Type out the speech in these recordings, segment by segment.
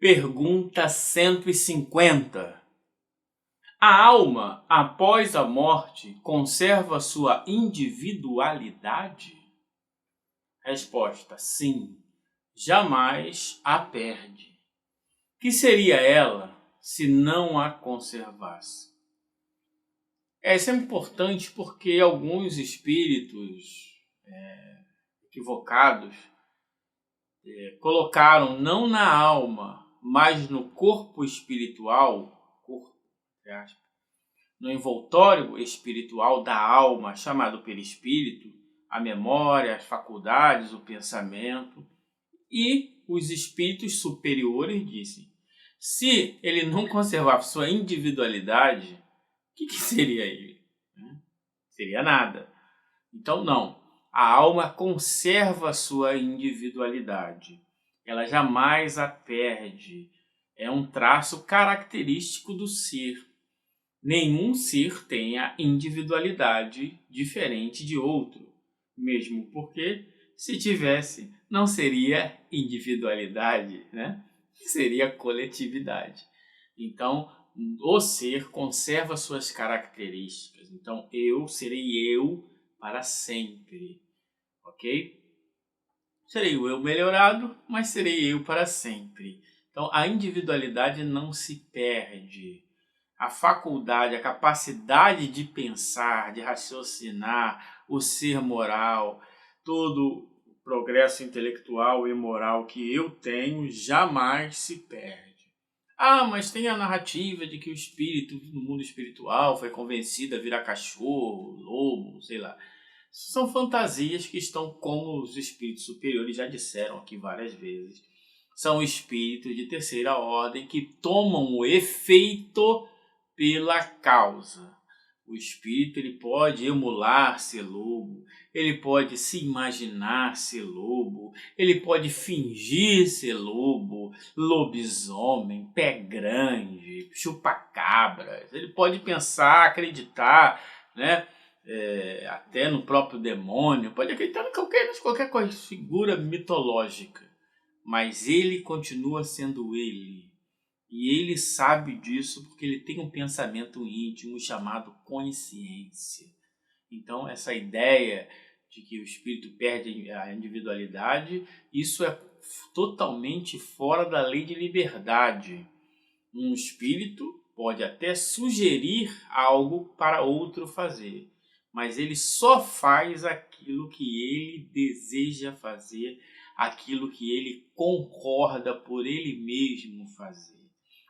Pergunta 150. A alma, após a morte, conserva sua individualidade? Resposta: sim, jamais a perde. Que seria ela se não a conservasse? Isso é importante porque alguns espíritos equivocados colocaram não na alma, mas no corpo espiritual, no envoltório espiritual da alma, chamado perispírito, a memória, as faculdades, o pensamento. E os espíritos superiores dizem: se ele não conservar sua individualidade, o que seria ele? Seria nada. Então não, a alma conserva sua individualidade. Ela jamais a perde. É um traço característico do ser. Nenhum ser tem a individualidade diferente de outro. Mesmo porque, se tivesse, não seria individualidade, né? Seria coletividade. Então, o ser conserva suas características. Então, eu serei eu para sempre, ok? Serei o eu melhorado, mas serei eu para sempre. Então, a individualidade não se perde. A faculdade, a capacidade de pensar, de raciocinar, o ser moral, todo o progresso intelectual e moral que eu tenho jamais se perde. Mas tem a narrativa de que o espírito no mundo espiritual foi convencido a virar cachorro, lobo, sei lá. São fantasias que estão, como os espíritos superiores já disseram aqui várias vezes, são espíritos de terceira ordem que tomam o efeito pela causa. O espírito ele pode emular ser lobo, ele pode se imaginar ser lobo, ele pode fingir ser lobo, lobisomem, pé grande, chupa-cabras, ele pode pensar, acreditar, né? Até no próprio demônio, pode acreditar em qualquer coisa, figura mitológica, mas ele continua sendo ele. E ele sabe disso porque ele tem um pensamento íntimo chamado consciência. Então, essa ideia de que o espírito perde a individualidade, isso é totalmente fora da lei de liberdade. Um espírito pode até sugerir algo para outro fazer, mas ele só faz aquilo que ele deseja fazer, aquilo que ele concorda por ele mesmo fazer.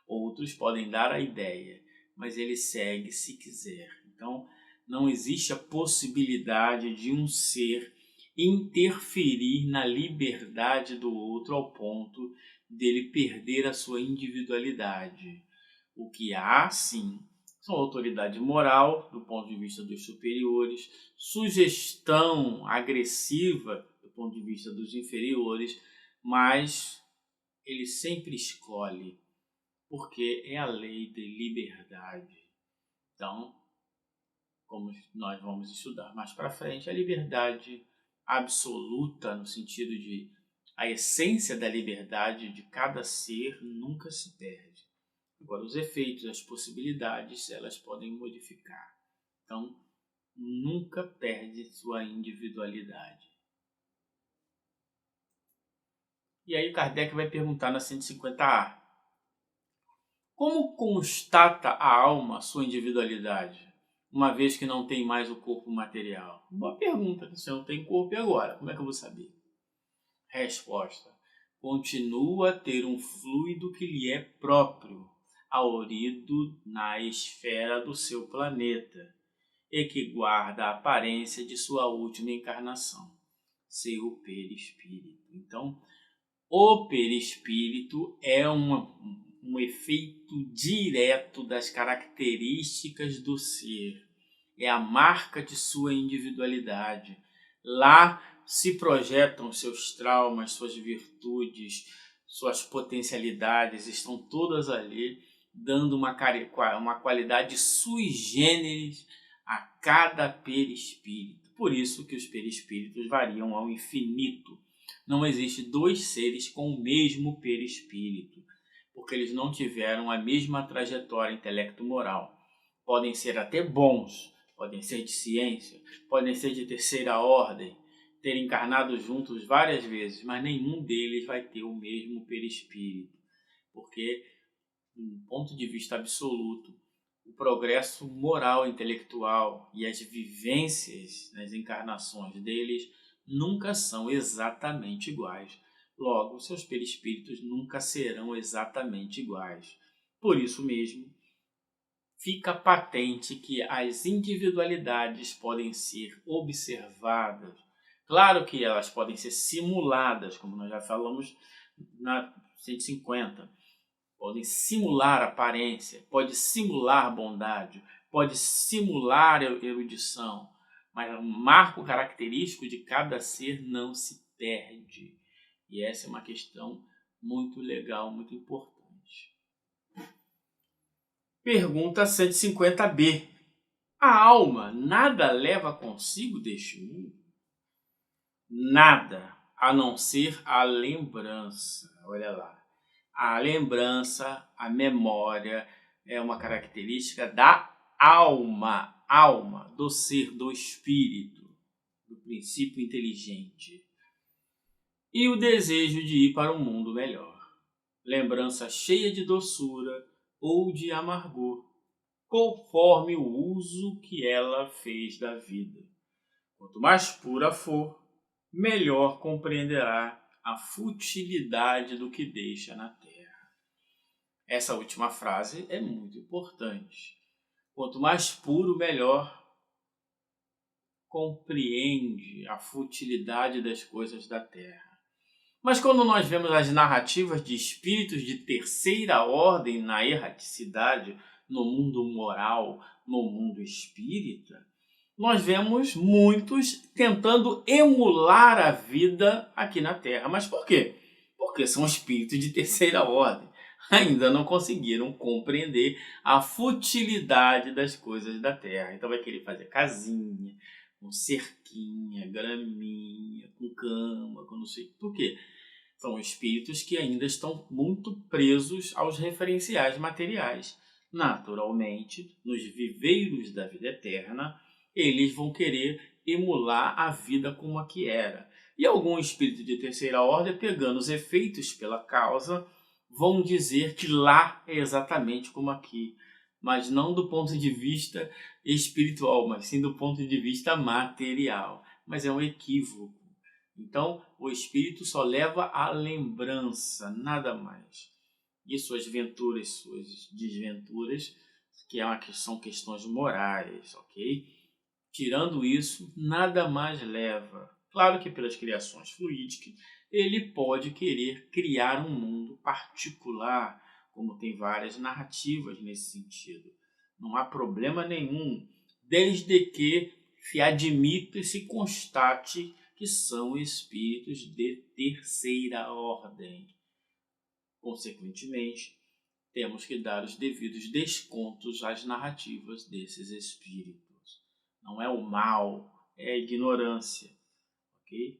Outros podem dar a ideia, mas ele segue se quiser. Então, não existe a possibilidade de um ser interferir na liberdade do outro ao ponto dele perder a sua individualidade. O que há, sim, são autoridade moral, do ponto de vista dos superiores, sugestão agressiva, do ponto de vista dos inferiores, mas ele sempre escolhe, porque é a lei de liberdade. Então, como nós vamos estudar mais para frente, a liberdade absoluta, no sentido de a essência da liberdade de cada ser nunca se perde. Agora, os efeitos, as possibilidades, elas podem modificar. Então, nunca perde sua individualidade. E aí Kardec vai perguntar na 150A. Como constata a alma sua individualidade, uma vez que não tem mais o corpo material? Boa pergunta, se eu não tenho corpo e agora? Como é que eu vou saber? Resposta: continua a ter um fluido que lhe é próprio, haurido na esfera do seu planeta, e que guarda a aparência de sua última encarnação, seu perispírito. Então, o perispírito é um efeito direto das características do ser. É a marca de sua individualidade. Lá se projetam seus traumas, suas virtudes, suas potencialidades, estão todas ali, dando uma qualidade sui generis a cada perispírito. Por isso que os perispíritos variam ao infinito. Não existe dois seres com o mesmo perispírito. porque eles não tiveram a mesma trajetória intelecto-moral. Podem ser até bons, podem ser de ciência, podem ser de terceira ordem, ter encarnado juntos várias vezes, mas nenhum deles vai ter o mesmo perispírito, porque, do ponto de vista absoluto, o progresso moral, intelectual e as vivências nas encarnações deles nunca são exatamente iguais. Logo, seus perispíritos nunca serão exatamente iguais. Por isso mesmo, fica patente que as individualidades podem ser observadas. Claro que elas podem ser simuladas, como nós já falamos na 150. Podem simular aparência, pode simular bondade, pode simular erudição, mas o marco característico de cada ser não se perde. E essa é uma questão muito legal, muito importante. Pergunta 150b. A alma nada leva consigo deste mundo? Nada, a não ser a lembrança. Olha lá. A lembrança, a memória é uma característica da alma, do ser, do espírito, do princípio inteligente. E o desejo de ir para um mundo melhor. Lembrança cheia de doçura ou de amargor, conforme o uso que ela fez da vida. Quanto mais pura for, melhor compreenderá a futilidade do que deixa na terra. Essa última frase é muito importante. Quanto mais puro, melhor compreende a futilidade das coisas da terra. Mas quando nós vemos as narrativas de espíritos de terceira ordem na erraticidade, no mundo moral, no mundo espírita, nós vemos muitos tentando emular a vida aqui na Terra. Mas por quê? Porque são espíritos de terceira ordem. Ainda não conseguiram compreender a futilidade das coisas da Terra. Então vai querer fazer casinha, com cerquinha, graminha, com cama, com não sei por quê. São espíritos que ainda estão muito presos aos referenciais materiais. Naturalmente, nos viveiros da vida eterna, eles vão querer emular a vida como a que era. E algum espírito de terceira ordem, pegando os efeitos pela causa, vão dizer que lá é exatamente como aqui. Mas não do ponto de vista espiritual, mas sim do ponto de vista material. Mas é um equívoco. Então, o espírito só leva a lembrança, nada mais. E suas venturas, suas desventuras, que são questões morais, ok? Tirando isso, nada mais leva. Claro que pelas criações fluídicas, ele pode querer criar um mundo particular, como tem várias narrativas nesse sentido. Não há problema nenhum, desde que se admita e se constate que são espíritos de terceira ordem. Consequentemente, temos que dar os devidos descontos às narrativas desses espíritos. Não é o mal, é a ignorância. Okay?